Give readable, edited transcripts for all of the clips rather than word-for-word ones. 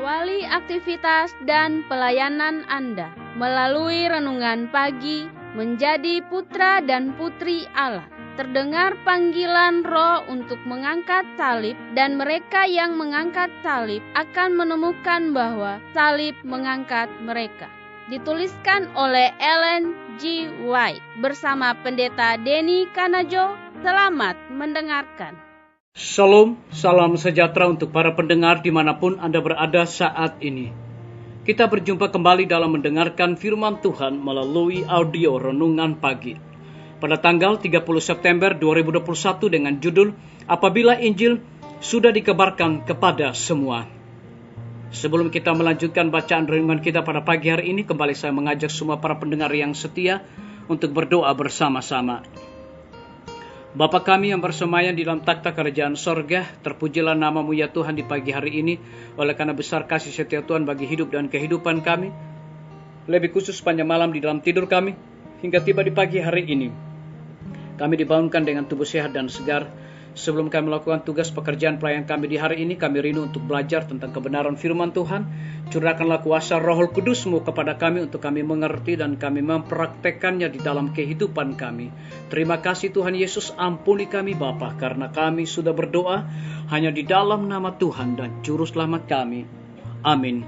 Awali aktivitas dan pelayanan Anda melalui renungan pagi menjadi putra dan putri Allah. Terdengar panggilan Roh untuk mengangkat salib, dan mereka yang mengangkat salib akan menemukan bahwa salib mengangkat mereka. Dituliskan oleh Ellen G. White bersama Pendeta Denny Kanajo. Selamat mendengarkan. Shalom, salam sejahtera untuk para pendengar dimanapun Anda berada saat ini. Kita berjumpa kembali dalam mendengarkan firman Tuhan melalui audio renungan pagi. Pada tanggal 30 September 2021 dengan judul Apabila Injil Sudah Dikabarkan Kepada Semua. Sebelum kita melanjutkan bacaan renungan kita pada pagi hari ini, kembali saya mengajak semua para pendengar yang setia untuk berdoa bersama-sama. Bapa kami yang bersemayam di dalam takhta kerajaan sorga, terpujilah nama-Mu ya Tuhan di pagi hari ini, oleh karena besar kasih setia Tuhan bagi hidup dan kehidupan kami, lebih khusus sepanjang malam di dalam tidur kami, hingga tiba di pagi hari ini. Kami dibangunkan dengan tubuh sehat dan segar. Sebelum kami melakukan tugas pekerjaan pelayan kami di hari ini, kami rindu untuk belajar tentang kebenaran firman Tuhan. Curahkanlah kuasa Roh Kudus-Mu kepada kami untuk kami mengerti dan kami mempraktekannya di dalam kehidupan kami. Terima kasih Tuhan Yesus, ampuni kami Bapa, karena kami sudah berdoa hanya di dalam nama Tuhan dan Juru Selamat kami. Amin.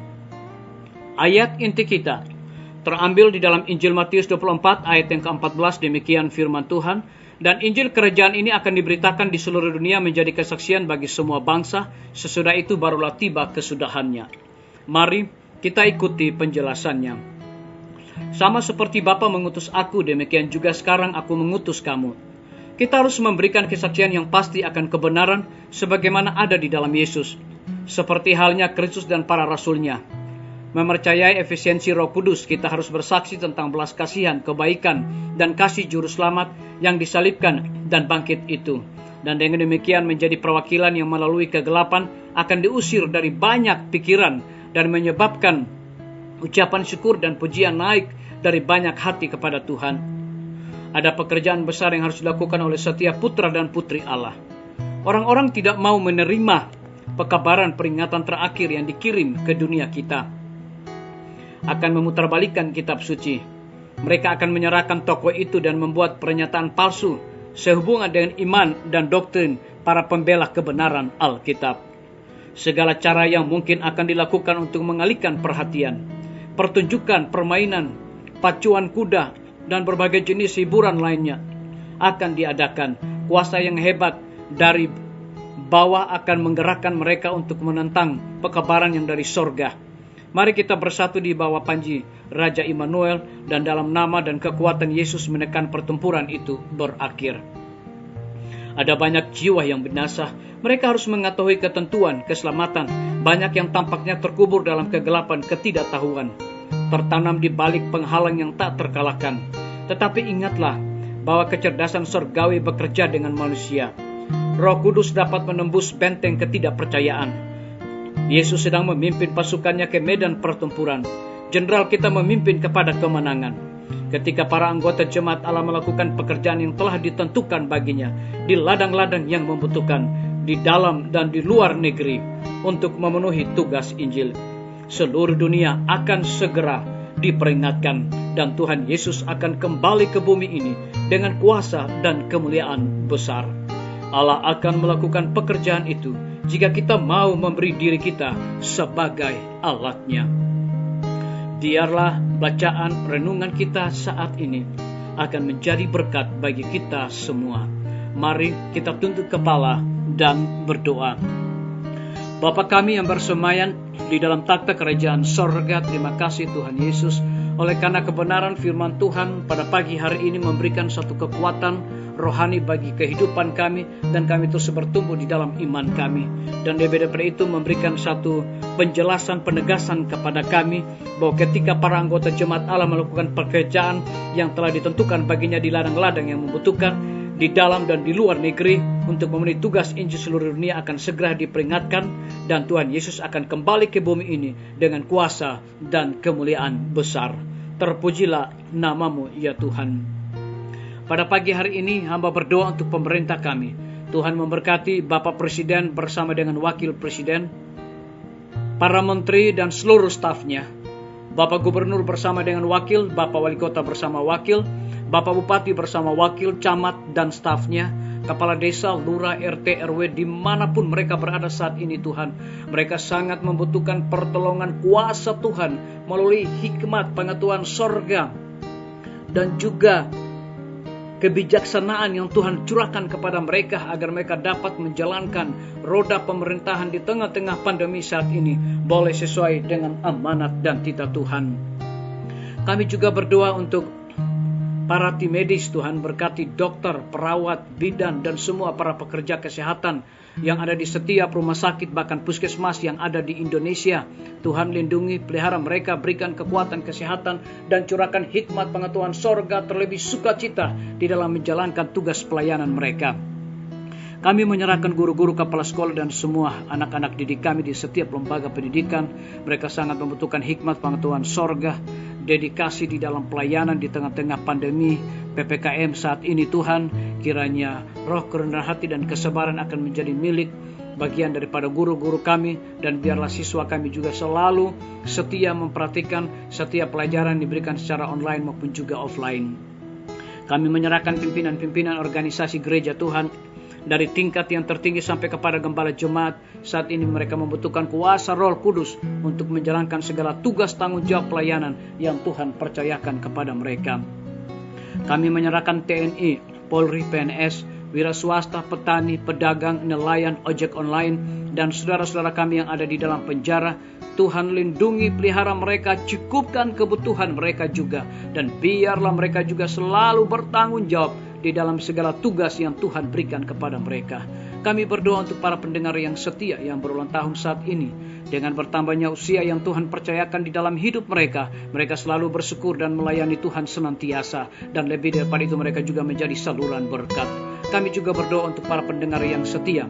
Ayat inti kita terambil di dalam Injil Matius 24 ayat yang ke-14, demikian firman Tuhan. Dan Injil kerajaan ini akan diberitakan di seluruh dunia menjadi kesaksian bagi semua bangsa, sesudah itu barulah tiba kesudahannya. Mari kita ikuti penjelasannya. Sama seperti Bapa mengutus aku, demikian juga sekarang aku mengutus kamu. Kita harus memberikan kesaksian yang pasti akan kebenaran sebagaimana ada di dalam Yesus, seperti halnya Kristus dan para rasulnya. Mempercayai efisiensi Roh Kudus, kita harus bersaksi tentang belas kasihan, kebaikan, dan kasih Juru Selamat yang disalibkan dan bangkit itu. Dan dengan demikian menjadi perwakilan yang melalui kegelapan akan diusir dari banyak pikiran dan menyebabkan ucapan syukur dan pujian naik dari banyak hati kepada Tuhan. Ada pekerjaan besar yang harus dilakukan oleh setiap putra dan putri Allah. Orang-orang tidak mau menerima pekabaran peringatan terakhir yang dikirim ke dunia kita. Akan memutarbalikkan kitab suci. Mereka akan menyerahkan tokoh itu dan membuat pernyataan palsu sehubungan dengan iman dan doktrin para pembela kebenaran Alkitab. Segala cara yang mungkin akan dilakukan untuk mengalihkan perhatian, pertunjukan, permainan, pacuan kuda, dan berbagai jenis hiburan lainnya akan diadakan. Kuasa yang hebat dari bawah akan menggerakkan mereka untuk menentang pekabaran yang dari sorga. Mari kita bersatu di bawah panji Raja Immanuel dan dalam nama dan kekuatan Yesus menekan pertempuran itu berakhir. Ada banyak jiwa yang binasa. Mereka harus mengetahui ketentuan keselamatan. Banyak yang tampaknya terkubur dalam kegelapan ketidaktahuan, tertanam di balik penghalang yang tak terkalahkan. Tetapi ingatlah bahwa kecerdasan surgawi bekerja dengan manusia. Roh Kudus dapat menembus benteng ketidakpercayaan. Yesus sedang memimpin pasukannya ke medan pertempuran. Jenderal kita memimpin kepada kemenangan. Ketika para anggota jemaat Allah melakukan pekerjaan yang telah ditentukan baginya di ladang-ladang yang membutuhkan, di dalam dan di luar negeri, untuk memenuhi tugas Injil, seluruh dunia akan segera diperingatkan dan Tuhan Yesus akan kembali ke bumi ini dengan kuasa dan kemuliaan besar. Allah akan melakukan pekerjaan itu jika kita mau memberi diri kita sebagai alatnya. Biarlah bacaan renungan kita saat ini akan menjadi berkat bagi kita semua. Mari kita tunduk kepala dan berdoa. Bapa kami yang bersemayam di dalam takhta kerajaan sorga, terima kasih Tuhan Yesus, oleh karena kebenaran firman Tuhan pada pagi hari ini memberikan satu kekuatan rohani bagi kehidupan kami, dan kami terus bertumbuh di dalam iman kami. Dan daripada itu memberikan satu penjelasan, penegasan kepada kami bahwa ketika para anggota jemaat Allah melakukan pekerjaan yang telah ditentukan baginya di ladang-ladang yang membutuhkan, di dalam dan di luar negeri, untuk memenuhi tugas Injil seluruh dunia akan segera diperingatkan, dan Tuhan Yesus akan kembali ke bumi ini dengan kuasa dan kemuliaan besar. Terpujilah nama-Mu ya Tuhan. Pada pagi hari ini hamba berdoa untuk pemerintah kami. Tuhan memberkati Bapak Presiden bersama dengan Wakil Presiden, para menteri dan seluruh stafnya, Bapak Gubernur bersama dengan wakil, Bapak Wali Kota bersama wakil, Bapak Bupati bersama wakil, camat dan stafnya, kepala desa, lurah, RT, RW, dimanapun mereka berada saat ini Tuhan. Mereka sangat membutuhkan pertolongan kuasa Tuhan melalui hikmat pengetahuan sorga dan juga kebijaksanaan yang Tuhan curahkan kepada mereka agar mereka dapat menjalankan roda pemerintahan di tengah-tengah pandemi saat ini boleh sesuai dengan amanat dan titah Tuhan. Kami juga berdoa untuk para tim medis Tuhan, berkati dokter, perawat, bidan, dan semua para pekerja kesehatan yang ada di setiap rumah sakit, bahkan puskesmas yang ada di Indonesia. Tuhan lindungi, pelihara mereka, berikan kekuatan kesehatan, dan curahkan hikmat pengetahuan sorga terlebih sukacita di dalam menjalankan tugas pelayanan mereka. Kami menyerahkan guru-guru, kepala sekolah, dan semua anak-anak didik kami di setiap lembaga pendidikan. Mereka sangat membutuhkan hikmat pengetahuan sorga, dedikasi di dalam pelayanan di tengah-tengah pandemi PPKM saat ini Tuhan. Kiranya roh kerendahan hati dan kesabaran akan menjadi milik bagian daripada guru-guru kami, dan biarlah siswa kami juga selalu setia memperhatikan setiap pelajaran diberikan secara online maupun juga offline. Kami menyerahkan pimpinan-pimpinan organisasi gereja Tuhan, dari tingkat yang tertinggi sampai kepada gembala jemaat. Saat ini mereka membutuhkan kuasa Roh Kudus untuk menjalankan segala tugas tanggung jawab pelayanan yang Tuhan percayakan kepada mereka. Kami menyerahkan TNI, Polri, PNS, wira swasta, petani, pedagang, nelayan, ojek online, dan saudara-saudara kami yang ada di dalam penjara. Tuhan lindungi, pelihara mereka, cukupkan kebutuhan mereka juga, dan biarlah mereka juga selalu bertanggung jawab di dalam segala tugas yang Tuhan berikan kepada mereka. Kami berdoa untuk para pendengar yang setia yang berulang tahun saat ini. Dengan bertambahnya usia yang Tuhan percayakan di dalam hidup mereka, mereka selalu bersyukur dan melayani Tuhan senantiasa. Dan lebih daripada itu mereka juga menjadi saluran berkat. Kami juga berdoa untuk para pendengar yang setia,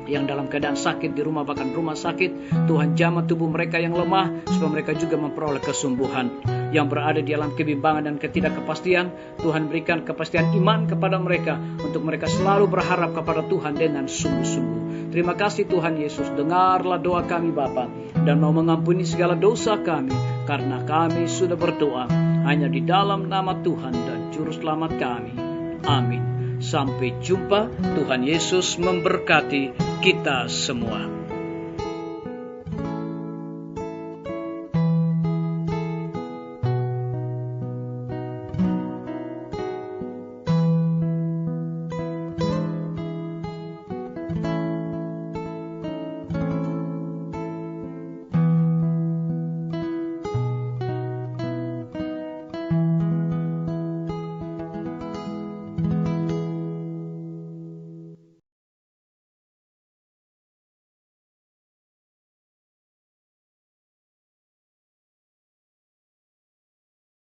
yang dalam keadaan sakit di rumah, bahkan rumah sakit. Tuhan jamah tubuh mereka yang lemah, supaya mereka juga memperoleh kesembuhan. Yang berada di dalam kebimbangan dan ketidakkepastian, Tuhan berikan kepastian iman kepada mereka, untuk mereka selalu berharap kepada Tuhan dengan sungguh-sungguh. Terima kasih Tuhan Yesus, dengarlah doa kami Bapa, dan mau mengampuni segala dosa kami, karena kami sudah berdoa hanya di dalam nama Tuhan dan Juru Selamat kami. Amin. Sampai jumpa. Tuhan Yesus memberkati kita semua.